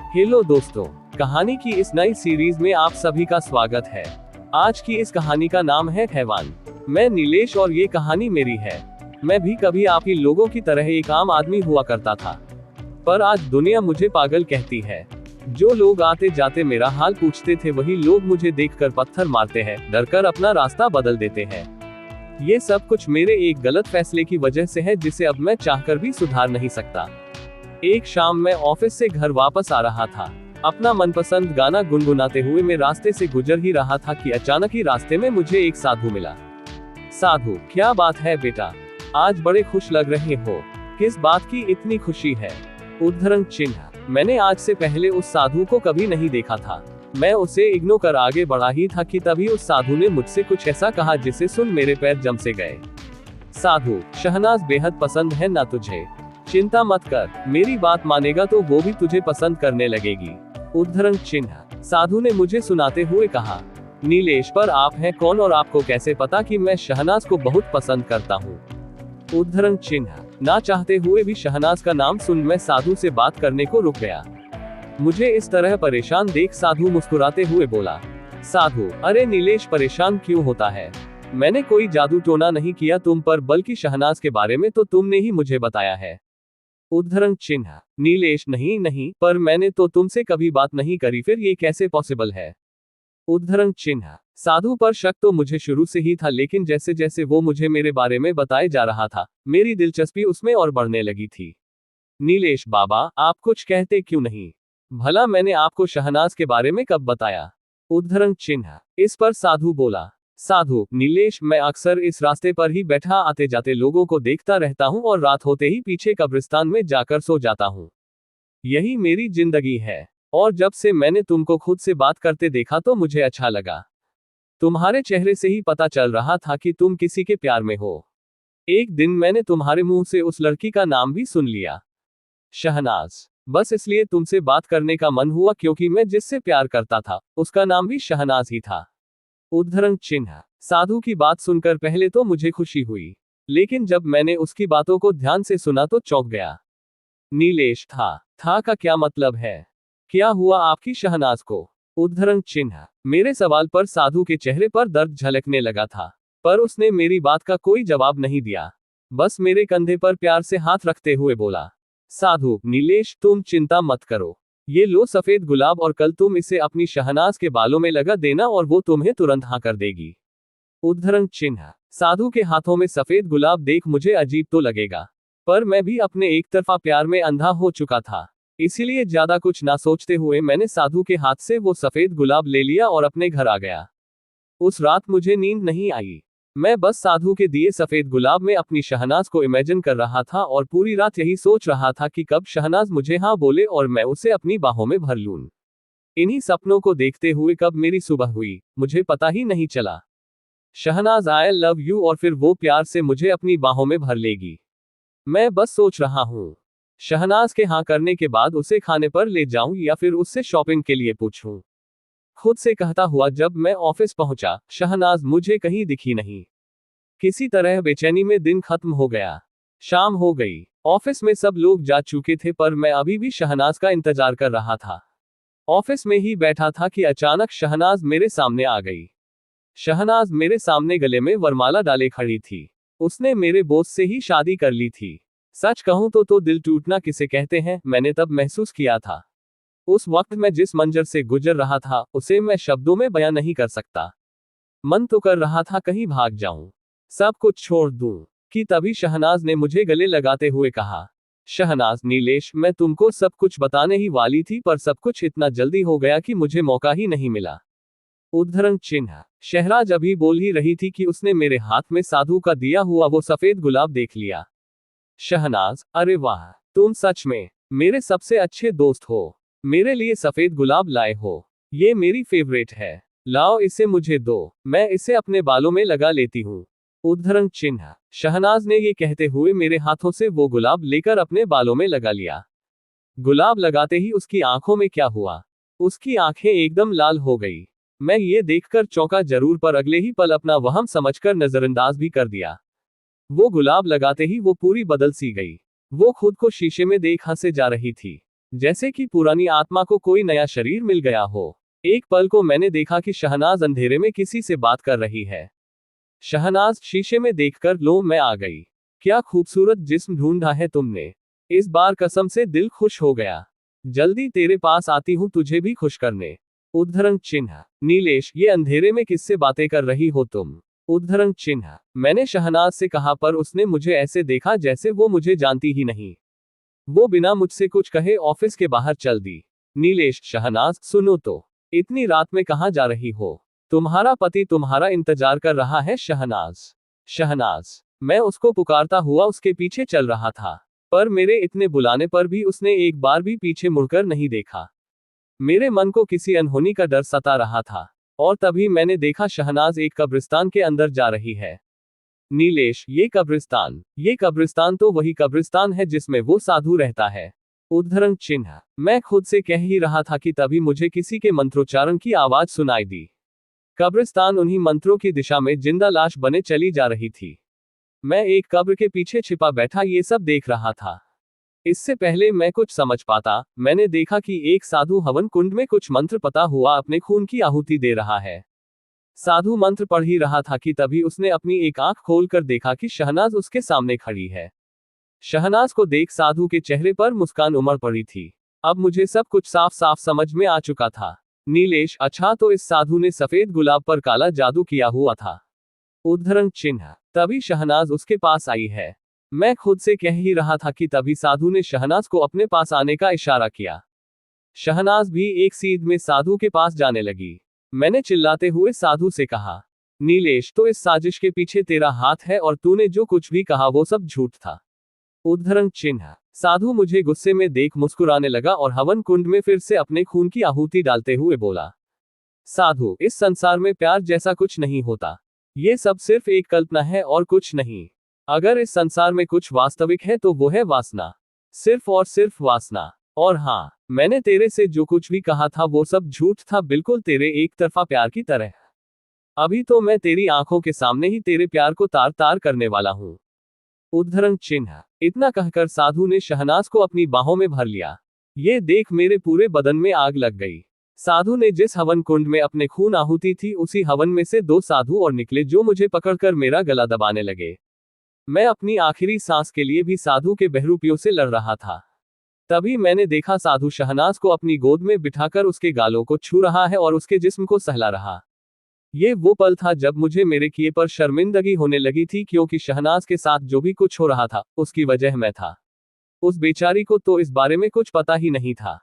Hello दोस्तों, कहानी की इस नई सीरीज में आप सभी का स्वागत है। आज की इस कहानी का नाम है हैवान। मैं नीलेश और ये कहानी मेरी है। मैं भी कभी आप ही लोगों की तरह एक आम आदमी हुआ करता था, पर आज दुनिया मुझे पागल कहती है। जो लोग आते जाते मेरा हाल पूछते थे, वही लोग मुझे देखकर पत्थर मारते हैं, डरकर अपना रास्ता बदल देते हैं। ये सब कुछ मेरे एक गलत फैसले की वजह से है, जिसे अब मैं चाहकर भी सुधार नहीं सकता। एक शाम मैं ऑफिस से घर वापस आ रहा था। अपना मनपसंद गाना गुनगुनाते हुए मैं रास्ते से गुजर ही रहा था कि अचानक ही रास्ते में मुझे एक साधु मिला। साधु, क्या बात है बेटा, आज बड़े खुश लग रहे हो, किस बात की इतनी खुशी है? उद्धरण चिन्ह। मैंने आज से पहले उस साधु को कभी नहीं देखा था। मैं उसे इग्नोर कर आगे बढ़ा ही था कि तभी उस साधु ने मुझसे कुछ ऐसा कहा जिसे सुन मेरे पैर जम से गए। साधु, शहनाज बेहद पसंद है ना तुझे? चिंता मत कर, मेरी बात मानेगा तो वो भी तुझे पसंद करने लगेगी। उद्धरण चिन्ह। साधु ने मुझे सुनाते हुए कहा, नीलेश, पर आप हैं कौन और आपको कैसे पता कि मैं शहनाज को बहुत पसंद करता हूँ? उद्धरण चिन्ह। ना चाहते हुए भी शहनाज का नाम सुन मैं साधु से बात करने को रुक गया। मुझे इस तरह परेशान देख साधु मुस्कुराते हुए बोला, साधु, अरे नीलेश, परेशान क्यों होता है? मैंने कोई जादू टोना नहीं किया तुम पर, बल्कि शहनाज के बारे में तो तुमने ही मुझे बताया है। उद्धरण चिन्ह। नीलेश, नहीं, पर मैंने तो तुमसे कभी बात नहीं करी, फिर ये कैसे पॉसिबल है? उद्धरण चिन्ह। साधु पर शक तो मुझे शुरू से ही था, लेकिन जैसे जैसे वो मुझे मेरे बारे में बताए जा रहा था, मेरी दिलचस्पी उसमें और बढ़ने लगी थी। नीलेश बाबा, आप कुछ कहते क्यों नहीं? भला मैंने आपको शहनाज के बारे में कब बताया? उद्धरण चिन्ह। इस पर साधु बोला, साधु, नीलेश, मैं अक्सर इस रास्ते पर ही बैठा आते जाते लोगों को देखता रहता हूँ और रात होते ही पीछे कब्रिस्तान में जाकर सो जाता हूँ। यही मेरी जिंदगी है। और जब से मैंने तुमको खुद से बात करते देखा तो मुझे अच्छा लगा। तुम्हारे चेहरे से ही पता चल रहा था कि तुम किसी के प्यार में हो। एक दिन मैंने तुम्हारे मुंह से उस लड़की का नाम भी सुन लिया, शहनाज। बस इसलिए तुमसे बात करने का मन हुआ, क्योंकि मैं जिससे प्यार करता था उसका नाम भी शहनाज ही था। उद्धरण चिन्ह। साधु की बात सुनकर पहले तो मुझे खुशी हुई, लेकिन जब मैंने उसकी बातों को ध्यान से सुना तो चौंक गया। नीलेश, था का क्या मतलब है? क्या हुआ आपकी शहनाज को? उद्धरण चिन्ह। मेरे सवाल पर साधु के चेहरे पर दर्द झलकने लगा था, पर उसने मेरी बात का कोई जवाब नहीं दिया। बस मेरे कंधे पर प्यार से हाथ रखते हुए बोला, साधु, नीलेश, तुम चिंता मत करो। ये लो सफेद गुलाब, और कल तुम इसे अपनी शहनाज के बालों में लगा देना और वो तुम्हें तुरंत हाँ कर देगी। उद्धरण चिन्ह। साधु के हाथों में सफेद गुलाब देख मुझे अजीब तो लगेगा, पर मैं भी अपने एक तरफा प्यार में अंधा हो चुका था, इसीलिए ज्यादा कुछ ना सोचते हुए मैंने साधु के हाथ से वो सफेद गुलाब ले लिया और अपने घर आ गया। उस रात मुझे नींद नहीं आई। मैं बस साधु के दिए सफेद गुलाब में अपनी शहनाज को इमेजिन कर रहा था और पूरी रात यही सोच रहा था कि कब शहनाज मुझे हाँ बोले और मैं उसे अपनी बाहों में भर लूं। इन्हीं सपनों को देखते हुए कब मेरी सुबह हुई, मुझे पता ही नहीं चला। शहनाज, आई लव यू, और फिर वो प्यार से मुझे अपनी बाहों में भर लेगी। मैं बस सोच रहा हूँ, शहनाज के हाँ करने के बाद उसे खाने पर ले जाऊं या फिर उससे शॉपिंग के लिए पूछूं। खुद से कहता हुआ जब मैं ऑफिस पहुंचा, शहनाज मुझे कहीं दिखी नहीं। किसी तरह बेचैनी में दिन खत्म हो गया। शाम हो गई। ऑफिस में सब लोग जा चुके थे, पर मैं अभी भी शहनाज का इंतजार कर रहा था। ऑफिस में ही बैठा था कि अचानक शहनाज मेरे सामने आ गई। शहनाज मेरे सामने गले में वरमाला डाले खड़ी थी। उसने मेरे बॉस से ही शादी कर ली थी। सच कहूं तो दिल टूटना किसे कहते हैं, मैंने तब महसूस किया था। उस वक्त मैं जिस मंजर से गुजर रहा था, उसे मैं शब्दों में बयां नहीं कर सकता। मन तो कर रहा था कहीं भाग जाऊं, सब कुछ छोड़ दूं, कि तभी शहनाज ने मुझे गले लगाते हुए कहा, शहनाज, नीलेश, मैं तुमको सब कुछ बताने ही वाली थी, पर सब कुछ इतना जल्दी हो गया कि मुझे मौका ही नहीं मिला। उद्धरण चिन्ह। शहनाज अभी बोल ही रही थी कि उसने मेरे हाथ में साधु का दिया हुआ वो सफेद गुलाब देख लिया। शहनाज, अरे वाह, तुम सच में मेरे सबसे अच्छे दोस्त हो। मेरे लिए सफेद गुलाब लाए हो, ये मेरी फेवरेट है। लाओ, इसे मुझे दो, मैं इसे अपने बालों में लगा लेती हूँ। उद्धरण चिन्ह। शहनाज ने ये कहते हुए मेरे हाथों से वो गुलाब लेकर अपने बालों में लगा लिया। गुलाब लगाते ही उसकी आंखों में क्या हुआ, उसकी आंखें एकदम लाल हो गई। मैं ये देखकर चौंका जरूर, पर अगले ही पल अपना वहम समझकर नजरअंदाज भी कर दिया। वो गुलाब लगाते ही वो पूरी बदल सी गई। वो खुद को शीशे में देख हंसे जा रही थी। जैसे कि पुरानी आत्मा को कोई नया शरीर मिल गया हो। एक पल को मैंने देखा कि शहनाज अंधेरे में किसी से बात कर रही है। शहनाज, शीशे में देखकर लो मैं आ गई। क्या खूबसूरत जिस्म ढूंढा है तुमने। इस बार कसम से दिल खुश हो गया। जल्दी तेरे पास आती हूँ तुझे भी खुश करने। उद्धरण चिन्ह। नीलेश, ये अंधेरे में किससे बातें कर रही हो तुम। उद्धरण चिन्ह। मैंने शहनाज से कहा पर उसने मुझे ऐसे देखा जैसे वो मुझे जानती ही नहीं। वो बिना मुझसे कुछ कहे ऑफिस के बाहर चल दी। नीलेश, शहनाज सुनो तो। इतनी रात में कहाँ जा रही हो। तुम्हारा पति तुम्हारा इंतजार कर रहा है। शहनाज। शहनाज। मैं उसको पुकारता हुआ उसके पीछे चल रहा था, पर मेरे इतने बुलाने पर भी उसने एक बार भी पीछे मुड़कर नहीं देखा। मेरे मन को किसी अनहोनी का डर सता रहा था, और तभी मैंने देखा शहनाज एक कब्रिस्तान के अंदर जा रही है। नीलेश, ये कब्रिस्तान तो वही कब्रिस्तान है जिसमें वो साधु रहता है। उद्धरण चिन्ह। मैं खुद से कह ही रहा था कि तभी मुझे किसी के मंत्रोच्चारण की आवाज सुनाई दी। कब्रिस्तान उन्हीं मंत्रों की दिशा में जिंदा लाश बने चली जा रही थी। मैं एक कब्र के पीछे छिपा बैठा ये सब देख रहा था। इससे पहले मैं कुछ समझ पाता, मैंने देखा कि एक साधु हवन कुंड में कुछ मंत्र पता हुआ अपने खून की आहुति दे रहा है। साधु मंत्र पढ़ ही रहा था कि तभी उसने अपनी एक आंख खोलकर देखा कि शहनाज उसके सामने खड़ी है। शहनाज को देख साधु के चेहरे पर मुस्कान उमड़ पड़ी थी। अब मुझे सब कुछ साफ साफ समझ में आ चुका था। नीलेश, अच्छा तो इस साधु ने सफेद गुलाब पर काला जादू किया हुआ था। उद्धरण चिन्ह। तभी शहनाज उसके पास आई है। मैं खुद से कह ही रहा था कि तभी साधु ने शहनाज को अपने पास आने का इशारा किया। शहनाज भी एक सीध में साधु के पास जाने लगी। मैंने चिल्लाते हुए साधु से कहा, नीलेश, तो इस साजिश के पीछे तेरा हाथ है और तूने जो कुछ भी कहा वो सब झूठ था। उद्धरण चिन्ह। साधु मुझे गुस्से में देख मुस्कुराने लगा और हवन कुंड में फिर से अपने खून की आहुति डालते हुए बोला, साधु, इस संसार में प्यार जैसा कुछ नहीं होता। ये सब सिर्फ एक कल्पना है और कुछ नहीं। अगर इस संसार में कुछ वास्तविक है तो वो है वासना। सिर्फ और सिर्फ वासना। और हाँ, मैंने तेरे से जो कुछ भी कहा था वो सब झूठ था, बिल्कुल तेरे एक तरफा प्यार की तरह। अभी तो मैं तेरी आंखों के सामने ही तेरे प्यार को तार तार करने वाला हूँ। उद्धरण चिन्ह। इतना कहकर साधु ने शहनाज को अपनी बाहों में भर लिया। ये देख मेरे पूरे बदन में आग लग गई। साधु ने जिस हवन कुंड में अपने खून आहुति थी उसी हवन में से दो साधु और निकले जो मुझे पकड़कर मेरा गला दबाने लगे। मैं अपनी आखिरी सांस के लिए भी साधु के बहरूपियों से लड़ रहा था। तभी मैंने देखा साधु शहनाज को अपनी गोद में बिठाकर उसके गालों को छू रहा है और उसके जिस्म को सहला रहा। ये वो पल था जब मुझे मेरे किए पर शर्मिंदगी होने लगी थी, क्योंकि शहनाज के साथ जो भी कुछ हो रहा था उसकी वजह मैं था। उस बेचारी को तो इस बारे में कुछ पता ही नहीं था।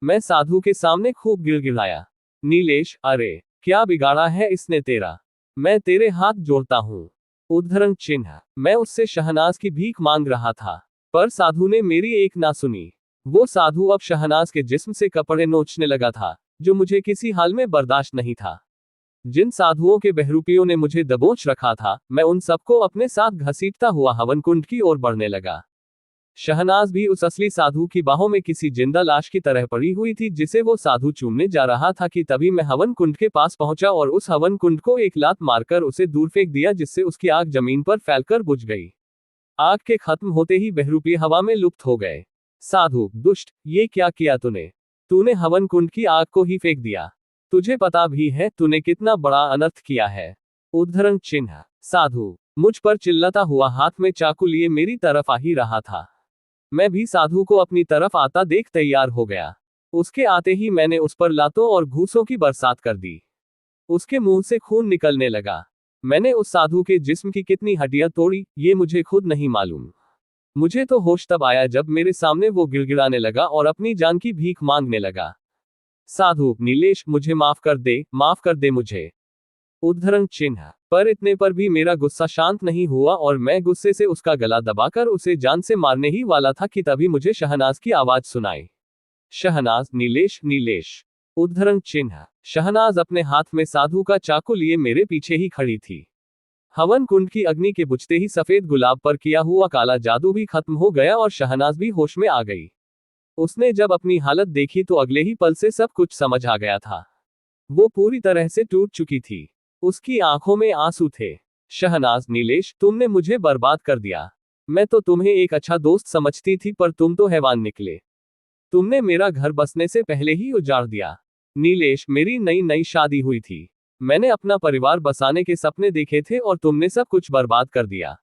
मैं साधु के सामने खूब गिड़गिड़ाया, नीलेश, अरे क्या बिगाड़ा है इसने तेरा। मैं तेरे हाथ जोड़ता हूँ। उद्धरण चिन्ह। मैं उससे शहनाज की भीख मांग रहा था, पर साधु ने मेरी एक ना सुनी। वो साधु अब शहनाज के जिस्म से कपड़े नोचने लगा था, जो मुझे किसी हाल में बर्दाश्त नहीं था। जिन साधुओं के बहरूपियों ने मुझे दबोच रखा था, मैं उन सबको अपने साथ घसीटता हुआ हवन कुंड की ओर बढ़ने लगा। शहनाज भी उस असली साधु की बाहों में किसी जिंदा लाश की तरह पड़ी हुई थी जिसे वो साधु चूमने जा रहा था कि तभी मैं हवन कुंड के पास पहुंचा और उस हवन कुंड को एक लात मारकर उसे दूर फेंक दिया, जिससे उसकी आग जमीन पर फैलकर बुझ गई। आग के खत्म होते ही बहरूपी हवा में लुप्त हो गए। साधु, दुष्ट, ये क्या किया तूने। तूने हवन कुंड की आग को ही फेंक दिया। तुझे पता भी है तूने कितना बड़ा अनर्थ किया है। उद्धरण चिन्ह। साधु मुझ पर चिल्लाता हुआ हाथ में चाकू लिए मेरी तरफ आ ही रहा था। मैं भी साधु को अपनी तरफ आता देख तैयार हो गया। उसके आते ही मैंने उस पर लातों और घूसों की बरसात कर दी। उसके मुंह से खून निकलने लगा। मैंने उस साधु के जिस्म की कितनी हड्डियां तोड़ी ये मुझे खुद नहीं मालूम। मुझे तो होश तब आया जब मेरे सामने वो गिड़गिड़ाने लगा और अपनी जान की भीख मांगने लगा। साधु, नीलेश, मुझे माफ कर दे मुझे। उद्धरण चिन्ह। पर इतने पर भी मेरा गुस्सा शांत नहीं हुआ और मैं गुस्से से उसका गला दबाकर उसे जान से मारने ही वाला था कि तभी मुझे शहनाज की आवाज सुनाई। शहनाज, नीलेश, नीलेश। उद्धरण चिन्ह। शहनाज अपने हाथ में साधु का चाकू लिए मेरे पीछे ही खड़ी थी। हवन कुंड की अग्नि के बुझते ही सफेद गुलाब पर किया हुआ काला जादू भी खत्म हो गया और शहनाज भी होश में आ गई। उसने जब अपनी हालत देखी तो अगले ही पल से सब कुछ समझ आ गया था। वो पूरी तरह से टूट चुकी थी। उसकी आंखों में आंसू थे। शहनाज, नीलेश, तुमने मुझे बर्बाद कर दिया। मैं तो तुम्हें एक अच्छा दोस्त समझती थी पर तुम तो हैवान निकले। तुमने मेरा घर बसने से पहले ही उजाड़ दिया। नीलेश, मेरी नई नई शादी हुई थी। मैंने अपना परिवार बसाने के सपने देखे थे और तुमने सब कुछ बर्बाद कर दिया।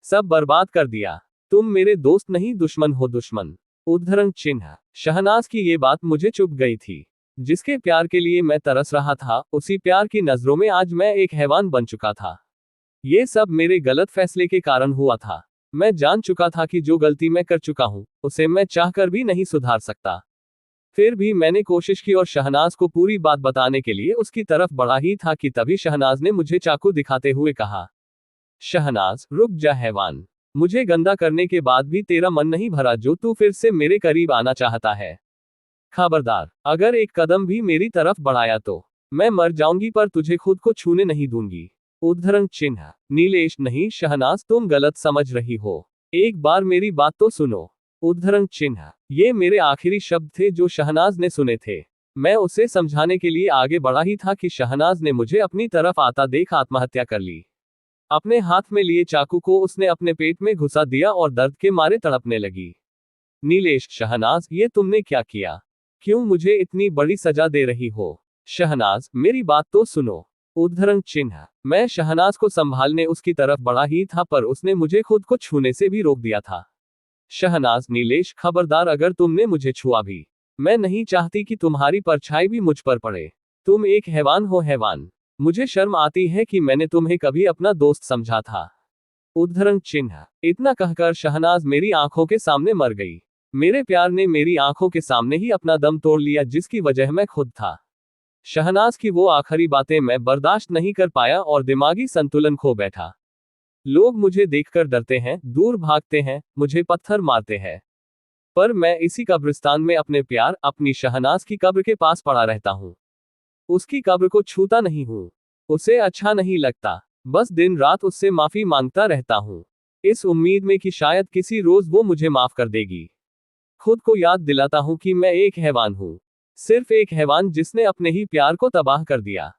सब बर्बाद कर दिया। तुम मेरे दोस्त नहीं, दुश्मन हो, दुश्मन। उद्धरण चिन्ह। शहनाज की ये बात मुझे चुभ गई थी। जिसके प्यार के लिए मैं तरस रहा था, उसी प्यार की नजरों में आज मैं एक हैवान बन चुका था। ये सब मेरे गलत फैसले के कारण हुआ था। मैं जान चुका था कि जो गलती मैं कर चुका हूं, उसे मैं चाहकर भी नहीं सुधार सकता। फिर भी मैंने कोशिश की और शहनाज को पूरी बात बताने के लिए उसकी तरफ बढ़ा ही था कि तभी शहनाज ने मुझे चाकू दिखाते हुए कहा, शहनाज, रुक जा हैवान। मुझे गंदा करने के बाद भी तेरा मन नहीं भरा जो तू फिर से मेरे करीब आना चाहता है। खबरदार, अगर एक कदम भी मेरी तरफ बढ़ाया तो मैं मर जाऊंगी, पर तुझे खुद को छूने नहीं दूंगी। उद्धरण चिन्ह। नीलेश, नहीं शहनाज, तुम गलत समझ रही हो। एक बार मेरी बात तो सुनो। उद्धरण चिन्ह। ये मेरे आखिरी शब्द थे जो शहनाज ने सुने थे। मैं उसे समझाने के लिए आगे बढ़ा ही था कि शहनाज ने मुझे अपनी तरफ आता देख आत्महत्या कर ली। अपने हाथ में लिए चाकू को उसने अपने पेट में घुसा दिया और दर्द के मारे तड़पने लगी। नीलेश, शहनाज, ये तुमने क्या किया? क्यों मुझे इतनी बड़ी सजा दे रही हो? शहनाज, मेरी बात तो सुनो। उद्धरण चिन्ह। मैं शहनाज को संभालने उसकी तरफ बढ़ा ही था, पर उसने मुझे खुद को छूने से भी रोक दिया था। शहनाज, नीलेश, खबरदार, अगर तुमने मुझे छुआ भी, मैं नहीं चाहती कि तुम्हारी परछाई भी मुझ पर पड़े। तुम एक हैवान हो, हैवान। मुझे शर्म आती है कि मैंने तुम्हें कभी अपना दोस्त समझा था। उद्धरण चिन्ह। इतना कहकर शहनाज मेरी आंखों के सामने मर गई। मेरे प्यार ने मेरी आंखों के सामने ही अपना दम तोड़ लिया, जिसकी वजह मैं खुद था। शहनाज की वो आखिरी बातें मैं बर्दाश्त नहीं कर पाया और दिमागी संतुलन खो बैठा। लोग मुझे देखकर डरते हैं, दूर भागते हैं, मुझे पत्थर मारते हैं। पर मैं इसी कब्रिस्तान में अपने प्यार, अपनी शहनाज की कब्र के पास पड़ा रहता हूँ। उसकी कब्र को छूता नहीं हूँ। उसे अच्छा नहीं लगता। बस दिन रात उससे माफी मांगता रहता हूँ, इस उम्मीद में कि शायद किसी रोज वो मुझे माफ कर देगी। खुद को याद दिलाता हूँ कि मैं एक हैवान हूँ। सिर्फ एक हैवान जिसने अपने ही प्यार को तबाह कर दिया।